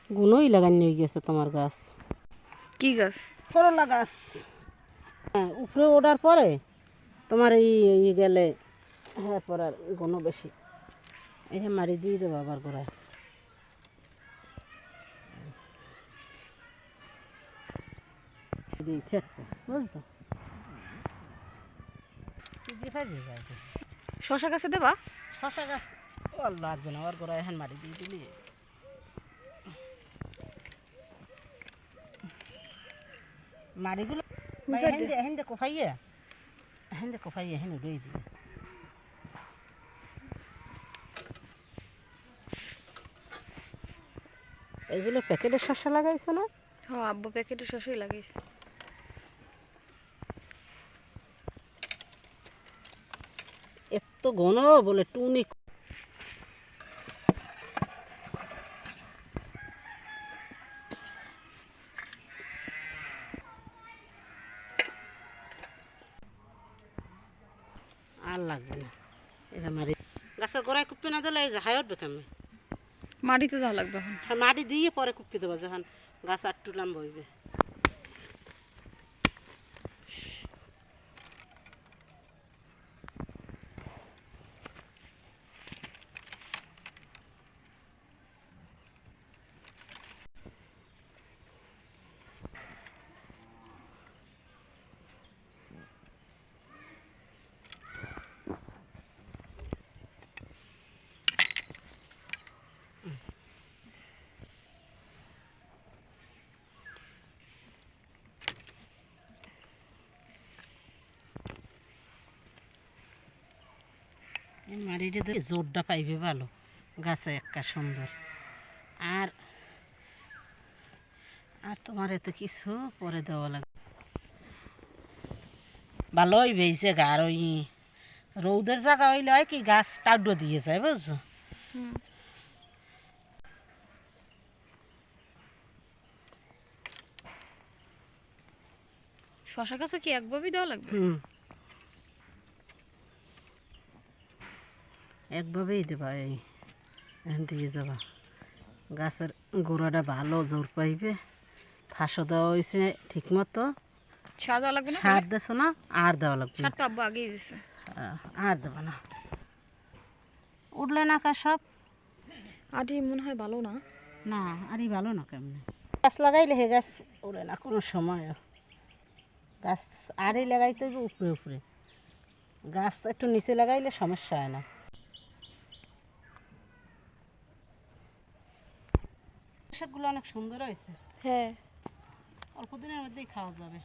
গুনোই লাগানো হয়ে গেছে তোমার গাছ। কি গাছ? করলা গাছ। হ্যাঁ, উপরে ওঠার পরে তোমার এই গেলে হ্যাঁ পর আর গুনো বেশি। এই যে মারি দিয়ে দেবো আবার গোড়ায়। বুঝছো? শশা গাছে দেবা? শশা গাছ ও লাগবে না, ওর গোড়ায় এখন মারি দিয়ে দিলি মারিগুলো হেন্দে কোফাইয়া হেন উড়িয়ে দিবে। এইগুলো প্যাকেটের শসা লাগাইছো না? হ্যাঁ, আব্বু প্যাকেটে শশাই লাগাইছে। এত ঘন বলে টুনি। আর লাগবে না। এই যে মারি গাছের গোড়ায় কুপ্পি না দিলে এই যে হাই উঠবে কেমন? মাটিতে দেওয়া লাগবে এখন। হ্যাঁ, মাটি দিয়ে পরে কুপ্পি দেবো যখন গাছ আর একটু লম্বা হইবে। এই মাটিটা দিয়ে জোরটা পাইবে ভালো, গাছে একটা সুন্দর। আর আর তোমার এত কিছু পরে দেওয়া লাগবে। ভালোই বেইছে গা। আর ওই রৌদের জায়গা হইলে হয় কি গাছ টাউডো দিয়ে যায়, বুঝছো? শশা গাছে কি একভাবেই দেওয়া লাগবে? একভাবেই দেবা। এই এখান দিয়ে যাবা, গাছের গোড়াটা ভালো জোর পাইবে। ফাঁসও দেওয়া হয়েছে ঠিক মতো। সার দেওয়া লাগবে না? সার দেছো না? আর দেওয়া লাগবে না। সার তো আব্বু আগেই দিছে। আর দেবো না। উঠলে না কা সব? আটি মনে হয় ভালো না। না, আরই ভালো না কেমনে। গাছ লাগাইলে হে গাছ ওড়ে না কোনো সময়। গাছ আরই লাগাইতে হবে উপরে উপরে। গাছ একটু নিচে লাগাইলে সমস্যা হয় না। শাকগুলো অনেক সুন্দর হয়েছে। হ্যাঁ, অল্প দিনের মধ্যেই খাওয়া যাবে।